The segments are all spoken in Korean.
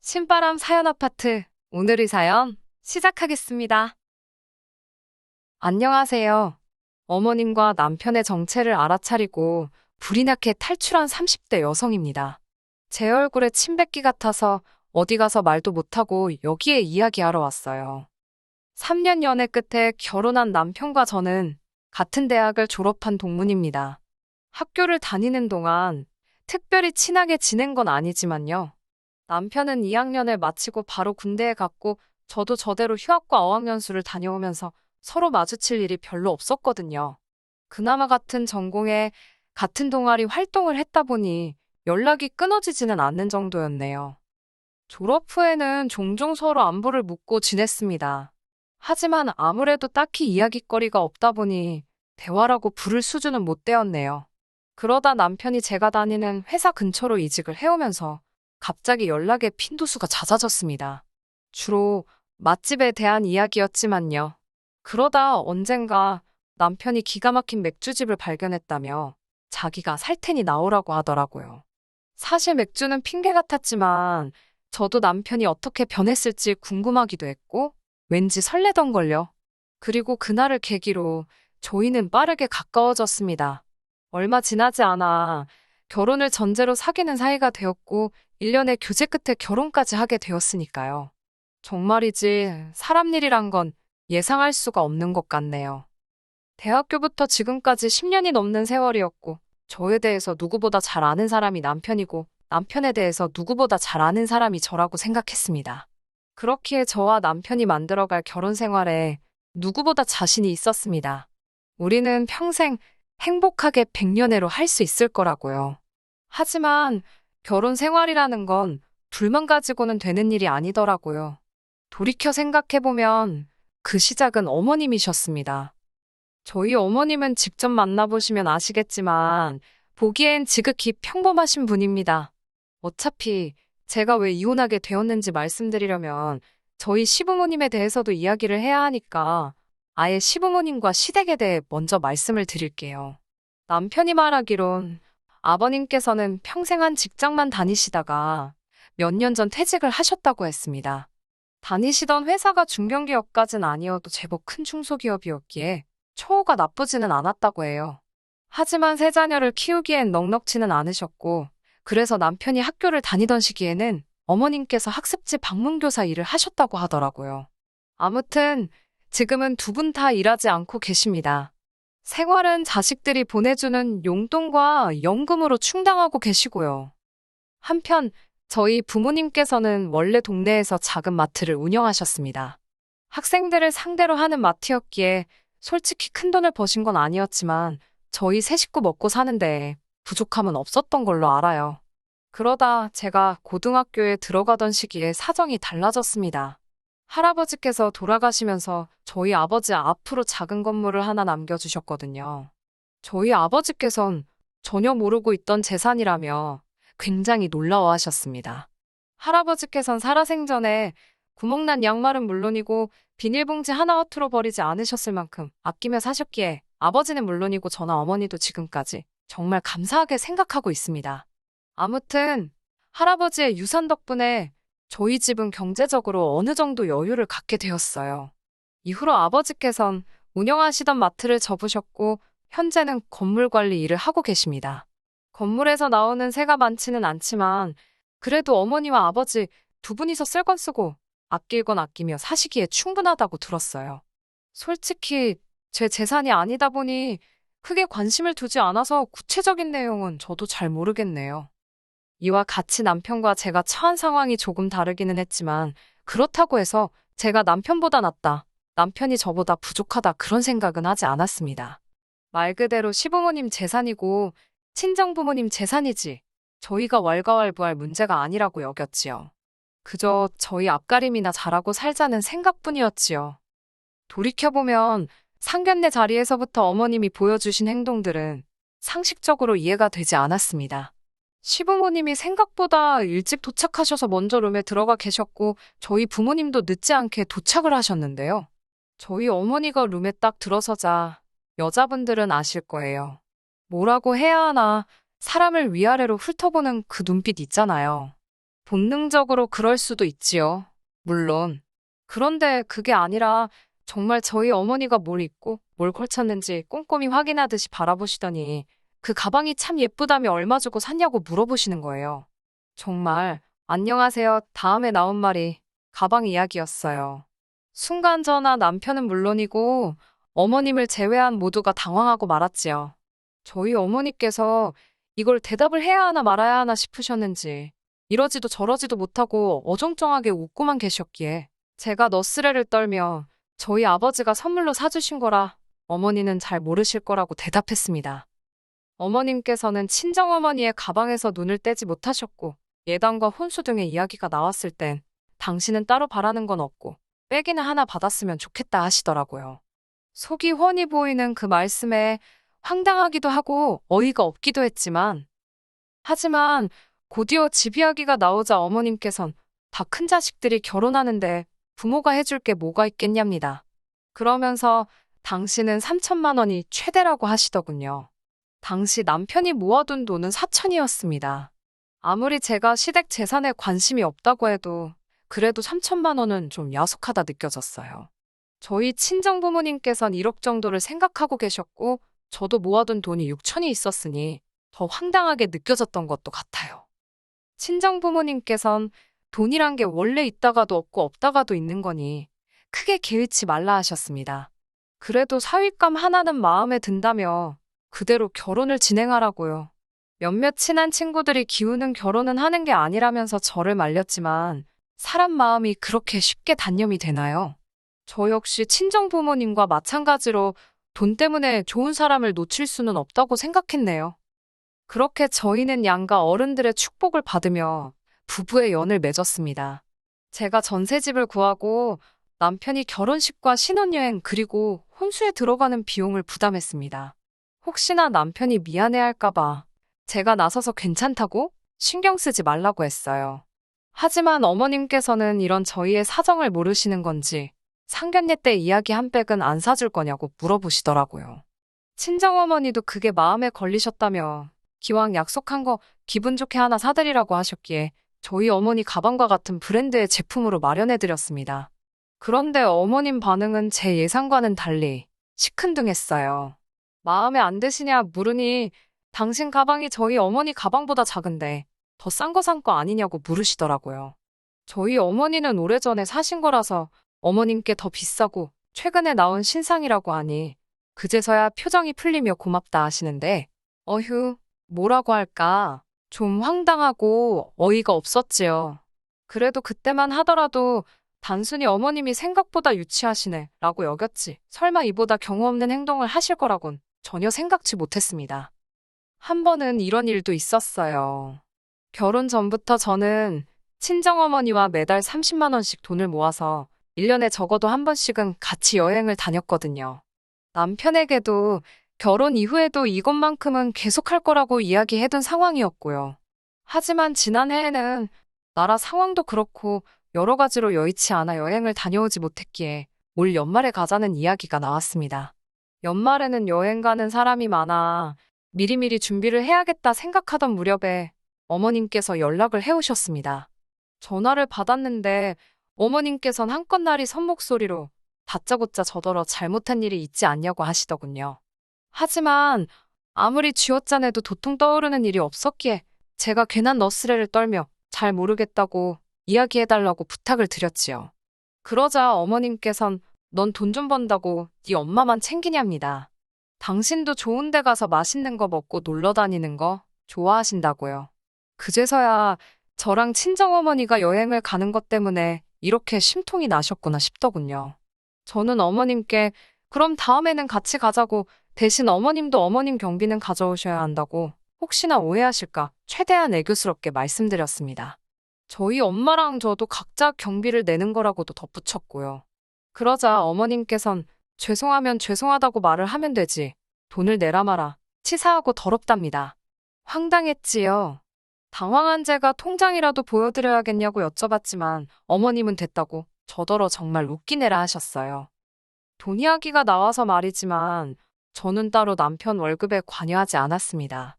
신바람 사연 아파트. 오늘의 사연 시작하겠습니다. 안녕하세요. 어머님과 남편의 정체를 알아차리고 불이 나게 탈출한 30대 여성입니다. 제 얼굴에 침 뱉기 같아서 어디 가서 말도 못하고 여기에 이야기하러 왔어요. 3년 연애 끝에 결혼한 남편과 저는 같은 대학을 졸업한 동문입니다. 학교를 다니는 동안 특별히 친하게 지낸 건 아니지만요. 남편은 2학년을 마치고 바로 군대에 갔고 저도 저대로 휴학과 어학연수를 다녀오면서 서로 마주칠 일이 별로 없었거든요. 그나마 같은 전공에 같은 동아리 활동을 했다 보니 연락이 끊어지지는 않는 정도였네요. 졸업 후에는 종종 서로 안부를 묻고 지냈습니다. 하지만 아무래도 딱히 이야깃거리가 없다 보니 대화라고 부를 수준은 못 되었네요. 그러다 남편이 제가 다니는 회사 근처로 이직을 해오면서 갑자기 연락의 빈도수가 잦아졌습니다. 주로 맛집에 대한 이야기였지만요. 그러다 언젠가 남편이 기가 막힌 맥주집을 발견했다며 자기가 살 테니 나오라고 하더라고요. 사실 맥주는 핑계 같았지만 저도 남편이 어떻게 변했을지 궁금하기도 했고 왠지 설레던걸요. 그리고 그날을 계기로 저희는 빠르게 가까워졌습니다. 얼마 지나지 않아 결혼을 전제로 사귀는 사이가 되었고 1년의 교제 끝에 결혼까지 하게 되었으니까요. 정말이지 사람 일이란 건 예상할 수가 없는 것 같네요. 대학교부터 지금까지 10년이 넘는 세월이었고 저에 대해서 누구보다 잘 아는 사람이 남편이고 남편에 대해서 누구보다 잘 아는 사람이 저라고 생각했습니다. 그렇기에 저와 남편이 만들어갈 결혼 생활에 누구보다 자신이 있었습니다. 우리는 평생 행복하게 백년해로 할 수 있을 거라고요. 하지만 결혼 생활이라는 건 둘만 가지고는 되는 일이 아니더라고요. 돌이켜 생각해보면 그 시작은 어머님이셨습니다. 저희 어머님은 직접 만나보시면 아시겠지만 보기엔 지극히 평범하신 분입니다. 어차피 제가 왜 이혼하게 되었는지 말씀드리려면 저희 시부모님에 대해서도 이야기를 해야 하니까 아예 시부모님과 시댁에 대해 먼저 말씀을 드릴게요. 남편이 말하기론 아버님께서는 평생 한 직장만 다니시다가 몇 년 전 퇴직을 하셨다고 했습니다. 다니시던 회사가 중견기업까진 아니어도 제법 큰 중소기업이었기에 처우가 나쁘지는 않았다고 해요. 하지만 세 자녀를 키우기엔 넉넉지는 않으셨고 그래서 남편이 학교를 다니던 시기에는 어머님께서 학습지 방문교사 일을 하셨다고 하더라고요. 아무튼 지금은 두 분 다 일하지 않고 계십니다. 생활은 자식들이 보내주는 용돈과 연금으로 충당하고 계시고요. 한편 저희 부모님께서는 원래 동네에서 작은 마트를 운영하셨습니다. 학생들을 상대로 하는 마트였기에 솔직히 큰 돈을 버신 건 아니었지만 저희 세 식구 먹고 사는데 부족함은 없었던 걸로 알아요. 그러다 제가 고등학교에 들어가던 시기에 사정이 달라졌습니다. 할아버지께서 돌아가시면서 저희 아버지 앞으로 작은 건물을 하나 남겨주셨거든요. 저희 아버지께선 전혀 모르고 있던 재산이라며 굉장히 놀라워하셨습니다. 할아버지께선 살아생전에 구멍난 양말은 물론이고 비닐봉지 하나 허투루 버리지 않으셨을 만큼 아끼며 사셨기에 아버지는 물론이고 저나 어머니도 지금까지 정말 감사하게 생각하고 있습니다. 아무튼 할아버지의 유산 덕분에 저희 집은 경제적으로 어느 정도 여유를 갖게 되었어요. 이후로 아버지께선 운영하시던 마트를 접으셨고 현재는 건물 관리 일을 하고 계십니다. 건물에서 나오는 세가 많지는 않지만 그래도 어머니와 아버지 두 분이서 쓸 건 쓰고 아낄 건 아끼며 사시기에 충분하다고 들었어요. 솔직히 제 재산이 아니다 보니 크게 관심을 두지 않아서 구체적인 내용은 저도 잘 모르겠네요. 이와 같이 남편과 제가 처한 상황이 조금 다르기는 했지만 그렇다고 해서 제가 남편보다 낫다, 남편이 저보다 부족하다 그런 생각은 하지 않았습니다. 말 그대로 시부모님 재산이고 친정부모님 재산이지 저희가 왈가왈부할 문제가 아니라고 여겼지요. 그저 저희 앞가림이나 잘하고 살자는 생각뿐이었지요. 돌이켜보면 상견례 자리에서부터 어머님이 보여주신 행동들은 상식적으로 이해가 되지 않았습니다. 시부모님이 생각보다 일찍 도착하셔서 먼저 룸에 들어가 계셨고 저희 부모님도 늦지 않게 도착을 하셨는데요. 저희 어머니가 룸에 딱 들어서자 여자분들은 아실 거예요. 뭐라고 해야 하나 사람을 위아래로 훑어보는 그 눈빛 있잖아요. 본능적으로 그럴 수도 있지요. 물론. 그런데 그게 아니라 정말 저희 어머니가 뭘 입고 뭘 걸쳤는지 꼼꼼히 확인하듯이 바라보시더니 그 가방이 참 예쁘다며 얼마 주고 샀냐고 물어보시는 거예요. 정말 안녕하세요. 다음에 나온 말이 가방 이야기였어요. 순간 저나 남편은 물론이고 어머님을 제외한 모두가 당황하고 말았지요. 저희 어머니께서 이걸 대답을 해야 하나 말아야 하나 싶으셨는지 이러지도 저러지도 못하고 어정쩡하게 웃고만 계셨기에 제가 너스레를 떨며 저희 아버지가 선물로 사주신 거라 어머니는 잘 모르실 거라고 대답했습니다. 어머님께서는 친정어머니의 가방에서 눈을 떼지 못하셨고 예단과 혼수 등의 이야기가 나왔을 땐 당신은 따로 바라는 건 없고 빼기는 하나 받았으면 좋겠다 하시더라고요. 속이 훤히 보이는 그 말씀에 황당하기도 하고 어이가 없기도 했지만 하지만 곧이어 집 이야기가 나오자 어머님께선 다 큰 자식들이 결혼하는데 부모가 해줄 게 뭐가 있겠냐입니다. 그러면서 당신은 3천만 원이 최대라고 하시더군요. 당시 남편이 모아둔 돈은 4천이었습니다. 아무리 제가 시댁 재산에 관심이 없다고 해도 그래도 3천만 원은 좀 야속하다 느껴졌어요. 저희 친정부모님께선 1억 정도를 생각하고 계셨고 저도 모아둔 돈이 6천이 있었으니 더 황당하게 느껴졌던 것도 같아요. 친정부모님께선 돈이란 게 원래 있다가도 없고 없다가도 있는 거니 크게 개의치 말라 하셨습니다. 그래도 사윗감 하나는 마음에 든다며 그대로 결혼을 진행하라고요. 몇몇 친한 친구들이 기우는 결혼은 하는 게 아니라면서 저를 말렸지만 사람 마음이 그렇게 쉽게 단념이 되나요? 저 역시 친정부모님과 마찬가지로 돈 때문에 좋은 사람을 놓칠 수는 없다고 생각했네요. 그렇게 저희는 양가 어른들의 축복을 받으며 부부의 연을 맺었습니다. 제가 전셋집을 구하고 남편이 결혼식과 신혼여행 그리고 혼수에 들어가는 비용을 부담했습니다. 혹시나 남편이 미안해할까봐 제가 나서서 괜찮다고 신경 쓰지 말라고 했어요. 하지만 어머님께서는 이런 저희의 사정을 모르시는 건지 상견례 때 이야기 한 백은 안 사줄 거냐고 물어보시더라고요. 친정어머니도 그게 마음에 걸리셨다며 기왕 약속한 거 기분 좋게 하나 사드리라고 하셨기에 저희 어머니 가방과 같은 브랜드의 제품으로 마련해드렸습니다. 그런데 어머님 반응은 제 예상과는 달리 시큰둥했어요. 마음에 안 드시냐 물으니 당신 가방이 저희 어머니 가방보다 작은데 더 싼 거 산 거 아니냐고 물으시더라고요. 저희 어머니는 오래전에 사신 거라서 어머님께 더 비싸고 최근에 나온 신상이라고 하니 그제서야 표정이 풀리며 고맙다 하시는데 어휴 뭐라고 할까 좀 황당하고 어이가 없었지요. 그래도 그때만 하더라도 단순히 어머님이 생각보다 유치하시네 라고 여겼지 설마 이보다 경우 없는 행동을 하실 거라곤 전혀 생각지 못했습니다. 한 번은 이런 일도 있었어요. 결혼 전부터 저는 친정어머니와 매달 30만 원씩 돈을 모아서 1년에 적어도 한 번씩은 같이 여행을 다녔거든요. 남편에게도 결혼 이후에도 이것만큼은 계속할 거라고 이야기해둔 상황이었고요. 하지만 지난해에는 나라 상황도 그렇고 여러 가지로 여의치 않아 여행을 다녀오지 못했기에 올 연말에 가자는 이야기가 나왔습니다. 연말에는 여행 가는 사람이 많아 미리미리 준비를 해야겠다 생각하던 무렵에 어머님께서 연락을 해오셨습니다. 전화를 받았는데 어머님께선 한껏날이 선목소리로 다짜고짜 저더러 잘못한 일이 있지 않냐고 하시더군요. 하지만 아무리 쥐어짜내도 도통 떠오르는 일이 없었기에 제가 괜한 너스레를 떨며 잘 모르겠다고 이야기해달라고 부탁을 드렸지요. 그러자 어머님께선 넌 돈 좀 번다고 네 엄마만 챙기냐입니다. 당신도 좋은 데 가서 맛있는 거 먹고 놀러 다니는 거 좋아하신다고요. 그제서야 저랑 친정어머니가 여행을 가는 것 때문에 이렇게 심통이 나셨구나 싶더군요. 저는 어머님께 그럼 다음에는 같이 가자고 대신 어머님도 어머님 경비는 가져오셔야 한다고 혹시나 오해하실까 최대한 애교스럽게 말씀드렸습니다. 저희 엄마랑 저도 각자 경비를 내는 거라고도 덧붙였고요. 그러자 어머님께선 죄송하면 죄송하다고 말을 하면 되지 돈을 내라 마라 치사하고 더럽답니다. 황당했지요. 당황한 제가 통장이라도 보여드려야겠냐고 여쭤봤지만 어머님은 됐다고 저더러 정말 웃기네라 하셨어요. 돈 이야기가 나와서 말이지만 저는 따로 남편 월급에 관여하지 않았습니다.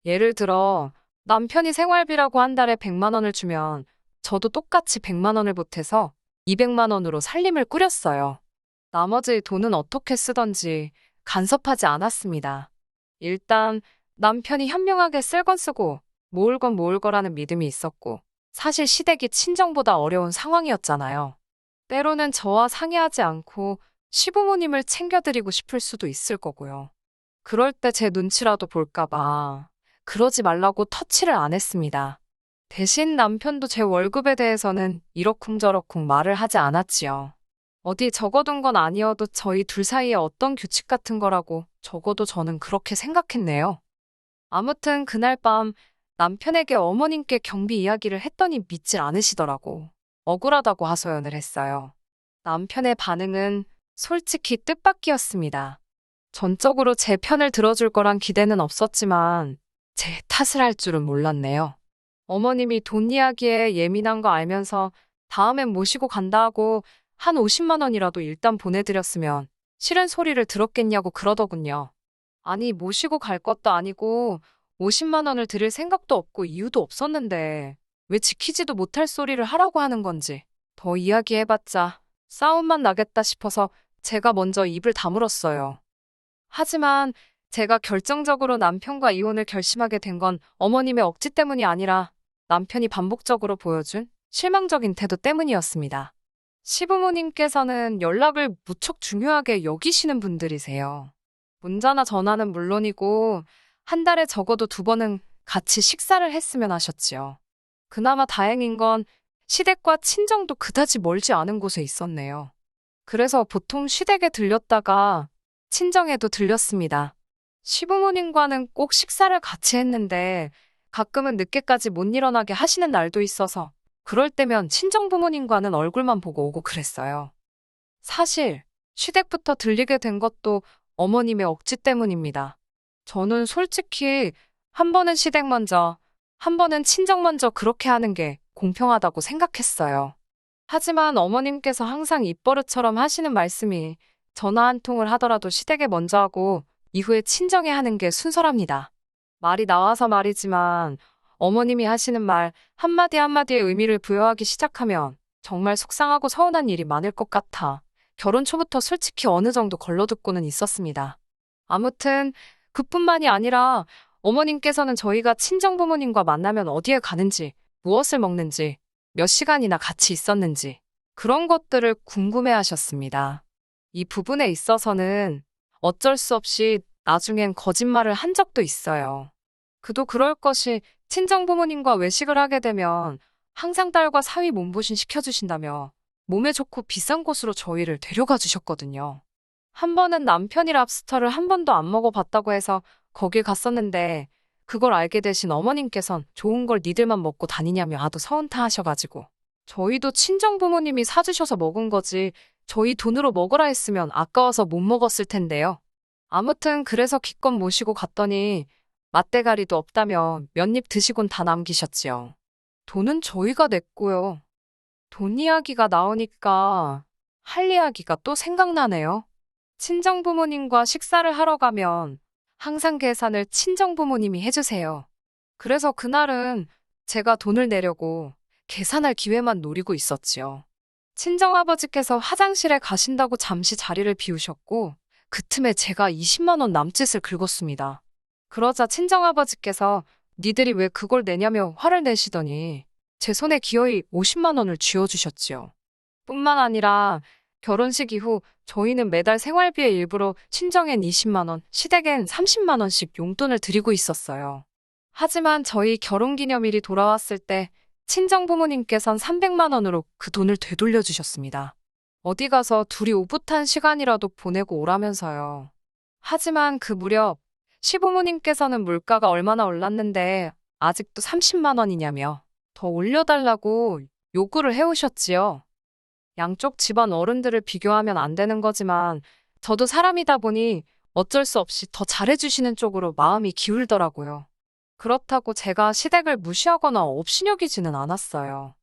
예를 들어 남편이 생활비라고 한 달에 100만 원을 주면 저도 똑같이 100만 원을 보태서 200만 원으로 살림을 꾸렸어요. 나머지 돈은 어떻게 쓰던지 간섭하지 않았습니다. 일단 남편이 현명하게 쓸 건 쓰고 모을 거라는 믿음이 있었고, 사실 시댁이 친정보다 어려운 상황이었잖아요. 때로는 저와 상의하지 않고 시부모님을 챙겨드리고 싶을 수도 있을 거고요. 그럴 때 제 눈치라도 볼까봐 그러지 말라고 터치를 안 했습니다. 대신 남편도 제 월급에 대해서는 이러쿵저러쿵 말을 하지 않았지요. 어디 적어둔 건 아니어도 저희 둘 사이에 어떤 규칙 같은 거라고 적어도 저는 그렇게 생각했네요. 아무튼 그날 밤 남편에게 어머님께 경비 이야기를 했더니 믿질 않으시더라고. 억울하다고 하소연을 했어요. 남편의 반응은 솔직히 뜻밖이었습니다. 전적으로 제 편을 들어줄 거란 기대는 없었지만 제 탓을 할 줄은 몰랐네요. 어머님이 돈 이야기에 예민한 거 알면서 다음엔 모시고 간다 하고 한 50만 원이라도 일단 보내드렸으면 싫은 소리를 들었겠냐고 그러더군요. 아니, 모시고 갈 것도 아니고 50만 원을 드릴 생각도 없고 이유도 없었는데 왜 지키지도 못할 소리를 하라고 하는 건지 더 이야기해봤자 싸움만 나겠다 싶어서 제가 먼저 입을 다물었어요. 하지만 제가 결정적으로 남편과 이혼을 결심하게 된 건 어머님의 억지 때문이 아니라 남편이 반복적으로 보여준 실망적인 태도 때문이었습니다. 시부모님께서는 연락을 무척 중요하게 여기시는 분들이세요. 문자나 전화는 물론이고 한 달에 적어도 2번은 같이 식사를 했으면 하셨지요. 그나마 다행인 건 시댁과 친정도 그다지 멀지 않은 곳에 있었네요. 그래서 보통 시댁에 들렸다가 친정에도 들렸습니다. 시부모님과는 꼭 식사를 같이 했는데 가끔은 늦게까지 못 일어나게 하시는 날도 있어서 그럴 때면 친정부모님과는 얼굴만 보고 오고 그랬어요. 사실 시댁부터 들리게 된 것도 어머님의 억지 때문입니다. 저는 솔직히 한 번은 시댁 먼저, 한 번은 친정 먼저 그렇게 하는 게 공평하다고 생각했어요. 하지만 어머님께서 항상 입버릇처럼 하시는 말씀이 전화 한 통을 하더라도 시댁에 먼저 하고 이후에 친정에 하는 게 순서랍니다. 말이 나와서 말이지만 어머님이 하시는 말 한마디 한마디에 의미를 부여하기 시작하면 정말 속상하고 서운한 일이 많을 것 같아 결혼 초부터 솔직히 어느 정도 걸러듣고는 있었습니다. 아무튼 그뿐만이 아니라 어머님께서는 저희가 친정부모님과 만나면 어디에 가는지, 무엇을 먹는지, 몇 시간이나 같이 있었는지 그런 것들을 궁금해하셨습니다. 이 부분에 있어서는 어쩔 수 없이 나중엔 거짓말을 한 적도 있어요. 그도 그럴 것이 친정부모님과 외식을 하게 되면 항상 딸과 사위 몸보신 시켜주신다며 몸에 좋고 비싼 곳으로 저희를 데려가 주셨거든요. 한 번은 남편이 랍스터를 한 번도 안 먹어봤다고 해서 거길 갔었는데 그걸 알게 되신 어머님께선 좋은 걸 니들만 먹고 다니냐며 하도 서운타 하셔가지고 저희도 친정부모님이 사주셔서 먹은 거지 저희 돈으로 먹으라 했으면 아까워서 못 먹었을 텐데요. 아무튼 그래서 기껏 모시고 갔더니 맛대가리도 없다며 몇 입 드시곤 다 남기셨지요. 돈은 저희가 냈고요. 돈 이야기가 나오니까 할 이야기가 또 생각나네요. 친정부모님과 식사를 하러 가면 항상 계산을 친정부모님이 해주세요. 그래서 그날은 제가 돈을 내려고 계산할 기회만 노리고 있었지요. 친정아버지께서 화장실에 가신다고 잠시 자리를 비우셨고 그 틈에 제가 20만 원 남짓을 긁었습니다. 그러자 친정아버지께서 니들이 왜 그걸 내냐며 화를 내시더니 제 손에 기어이 50만 원을 쥐어주셨지요. 뿐만 아니라 결혼식 이후 저희는 매달 생활비의 일부로 친정엔 20만 원, 시댁엔 30만 원씩 용돈을 드리고 있었어요. 하지만 저희 결혼기념일이 돌아왔을 때 친정부모님께선 300만 원으로 그 돈을 되돌려 주셨습니다. 어디 가서 둘이 오붓한 시간이라도 보내고 오라면서요. 하지만 그 무렵 시부모님께서는 물가가 얼마나 올랐는데 아직도 30만 원이냐며 더 올려달라고 요구를 해오셨지요. 양쪽 집안 어른들을 비교하면 안 되는 거지만 저도 사람이다 보니 어쩔 수 없이 더 잘해주시는 쪽으로 마음이 기울더라고요. 그렇다고 제가 시댁을 무시하거나 업신여기지는 않았어요.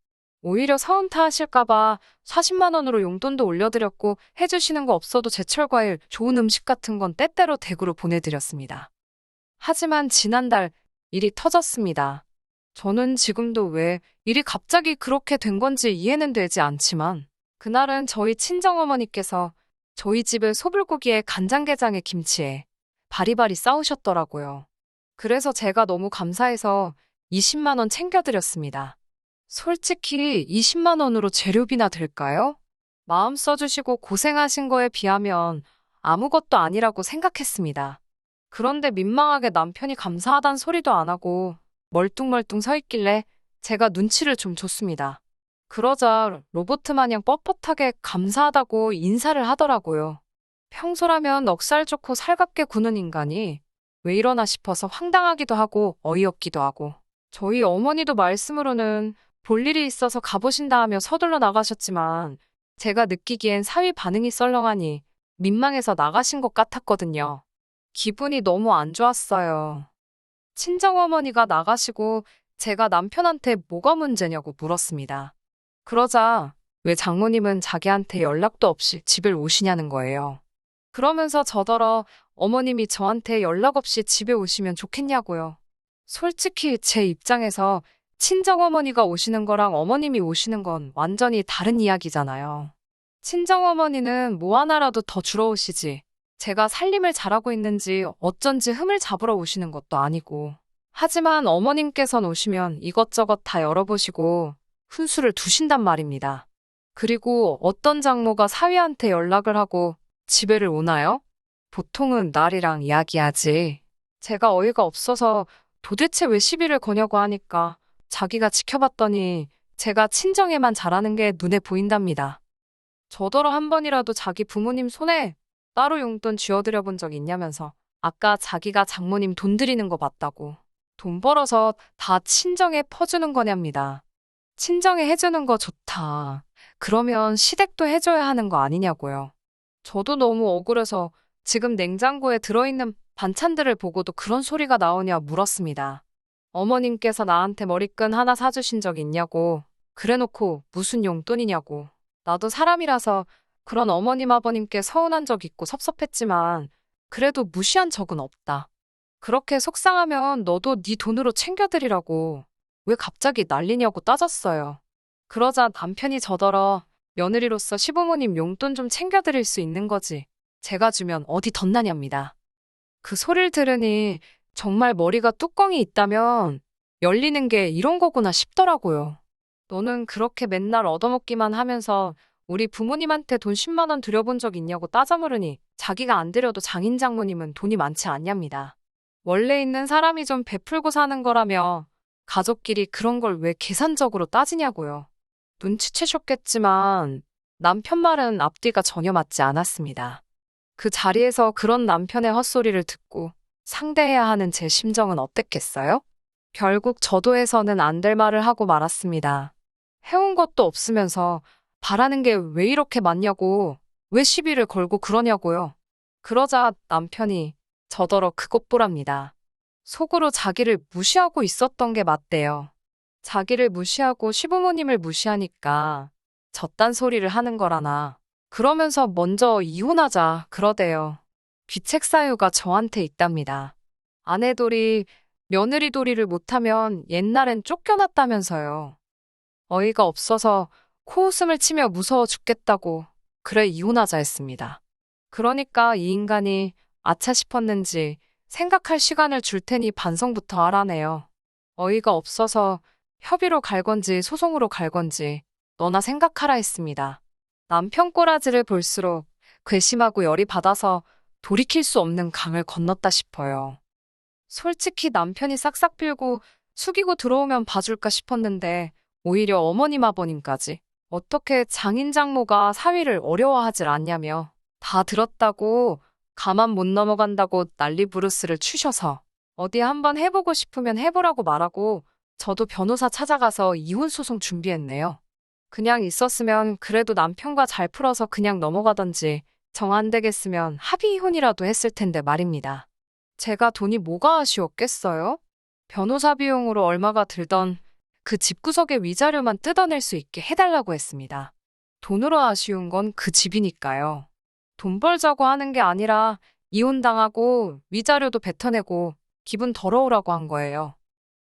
오히려 서운타 하실까봐 40만 원으로 용돈도 올려드렸고 해주시는 거 없어도 제철과일, 좋은 음식 같은 건 때때로 댁으로 보내드렸습니다. 하지만 지난달 일이 터졌습니다. 저는 지금도 왜 일이 갑자기 그렇게 된 건지 이해는 되지 않지만, 그날은 저희 친정어머니께서 저희 집의 소불고기에 간장게장에 김치에 바리바리 싸우셨더라고요. 그래서 제가 너무 감사해서 20만 원 챙겨드렸습니다. 솔직히 20만 원으로 재료비나 될까요? 마음 써주시고 고생하신 거에 비하면 아무것도 아니라고 생각했습니다. 그런데 민망하게 남편이 감사하단 소리도 안 하고 멀뚱멀뚱 서 있길래 제가 눈치를 좀 줬습니다. 그러자 로보트 마냥 뻣뻣하게 감사하다고 인사를 하더라고요. 평소라면 넉살 좋고 살갑게 구는 인간이 왜 이러나 싶어서 황당하기도 하고 어이없기도 하고, 저희 어머니도 말씀으로는 볼 일이 있어서 가보신다 하며 서둘러 나가셨지만 제가 느끼기엔 사위 반응이 썰렁하니 민망해서 나가신 것 같았거든요. 기분이 너무 안 좋았어요. 친정어머니가 나가시고 제가 남편한테 뭐가 문제냐고 물었습니다. 그러자 왜 장모님은 자기한테 연락도 없이 집을 오시냐는 거예요. 그러면서 저더러 어머님이 저한테 연락 없이 집에 오시면 좋겠냐고요. 솔직히 제 입장에서 친정어머니가 오시는 거랑 어머님이 오시는 건 완전히 다른 이야기잖아요. 친정어머니는 뭐 하나라도 더 주러 오시지. 제가 살림을 잘하고 있는지 어쩐지 흠을 잡으러 오시는 것도 아니고. 하지만 어머님께선 오시면 이것저것 다 열어보시고 훈수를 두신단 말입니다. 그리고 어떤 장모가 사위한테 연락을 하고 집에를 오나요? 보통은 날이랑 이야기하지. 제가 어이가 없어서 도대체 왜 시비를 거냐고 하니까 자기가 지켜봤더니 제가 친정에만 잘하는 게 눈에 보인답니다. 저더러 한 번이라도 자기 부모님 손에 따로 용돈 쥐어드려 본 적 있냐면서 아까 자기가 장모님 돈 드리는 거 봤다고. 돈 벌어서 다 친정에 퍼주는 거냐입니다. 친정에 해주는 거 좋다. 그러면 시댁도 해줘야 하는 거 아니냐고요. 저도 너무 억울해서 지금 냉장고에 들어있는 반찬들을 보고도 그런 소리가 나오냐 물었습니다. 어머님께서 나한테 머리끈 하나 사주신 적 있냐고. 그래놓고 무슨 용돈이냐고. 나도 사람이라서 그런 어머님 아버님께 서운한 적 있고 섭섭했지만 그래도 무시한 적은 없다. 그렇게 속상하면 너도 네 돈으로 챙겨드리라고. 왜 갑자기 난리냐고 따졌어요. 그러자 남편이 저더러 며느리로서 시부모님 용돈 좀 챙겨드릴 수 있는 거지. 제가 주면 어디 덧나냐입니다. 그 소리를 들으니 정말 머리가 뚜껑이 있다면 열리는 게 이런 거구나 싶더라고요. 너는 그렇게 맨날 얻어먹기만 하면서 우리 부모님한테 돈 10만 원 드려본 적 있냐고 따져 물으니 자기가 안 드려도 장인 장모님은 돈이 많지 않냐입니다. 원래 있는 사람이 좀 베풀고 사는 거라며 가족끼리 그런 걸 왜 계산적으로 따지냐고요. 눈치채셨겠지만 남편 말은 앞뒤가 전혀 맞지 않았습니다. 그 자리에서 그런 남편의 헛소리를 듣고 상대해야 하는 제 심정은 어땠겠어요? 결국 저도 해서는 안 될 말을 하고 말았습니다. 해온 것도 없으면서 바라는 게 왜 이렇게 많냐고, 왜 시비를 걸고 그러냐고요. 그러자 남편이 저더러 그것 보랍니다. 속으로 자기를 무시하고 있었던 게 맞대요. 자기를 무시하고 시부모님을 무시하니까 저딴 소리를 하는 거라나. 그러면서 먼저 이혼하자 그러대요. 귀책 사유가 저한테 있답니다. 아내 도리, 며느리 도리를 못하면 옛날엔 쫓겨났다면서요. 어이가 없어서 코웃음을 치며 무서워 죽겠다고 그래 이혼하자 했습니다. 그러니까 이 인간이 아차 싶었는지 생각할 시간을 줄 테니 반성부터 하라네요. 어이가 없어서 협의로 갈 건지 소송으로 갈 건지 너나 생각하라 했습니다. 남편 꼬라지를 볼수록 괘씸하고 열이 받아서 돌이킬 수 없는 강을 건넜다 싶어요. 솔직히 남편이 싹싹 빌고 숙이고 들어오면 봐줄까 싶었는데 오히려 어머님 아버님까지 어떻게 장인 장모가 사위를 어려워하질 않냐며 다 들었다고 가만 못 넘어간다고 난리 부르스를 추셔서 어디 한번 해보고 싶으면 해보라고 말하고 저도 변호사 찾아가서 이혼소송 준비했네요. 그냥 있었으면 그래도 남편과 잘 풀어서 그냥 넘어가던지 정 안 되겠으면 합의 이혼이라도 했을 텐데 말입니다. 제가 돈이 뭐가 아쉬웠겠어요? 변호사 비용으로 얼마가 들던 그 집구석의 위자료만 뜯어낼 수 있게 해달라고 했습니다. 돈으로 아쉬운 건 그 집이니까요. 돈 벌자고 하는 게 아니라 이혼당하고 위자료도 뱉어내고 기분 더러우라고 한 거예요.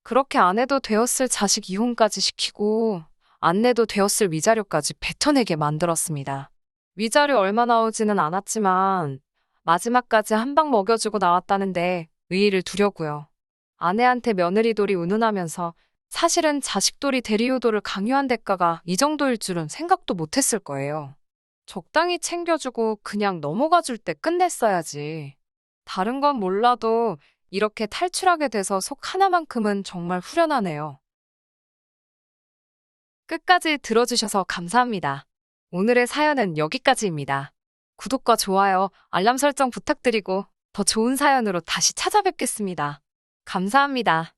그렇게 안 해도 되었을 자식 이혼까지 시키고 안 내도 되었을 위자료까지 뱉어내게 만들었습니다. 위자료 얼마 나오지는 않았지만 마지막까지 한 방 먹여주고 나왔다는데 의의를 두려고요. 아내한테 며느리돌이 운운하면서 사실은 자식돌이 대리효도를 강요한 대가가 이 정도일 줄은 생각도 못했을 거예요. 적당히 챙겨주고 그냥 넘어가 줄 때 끝냈어야지. 다른 건 몰라도 이렇게 탈출하게 돼서 속 하나만큼은 정말 후련하네요. 끝까지 들어주셔서 감사합니다. 오늘의 사연은 여기까지입니다. 구독과 좋아요, 알람 설정 부탁드리고 더 좋은 사연으로 다시 찾아뵙겠습니다. 감사합니다.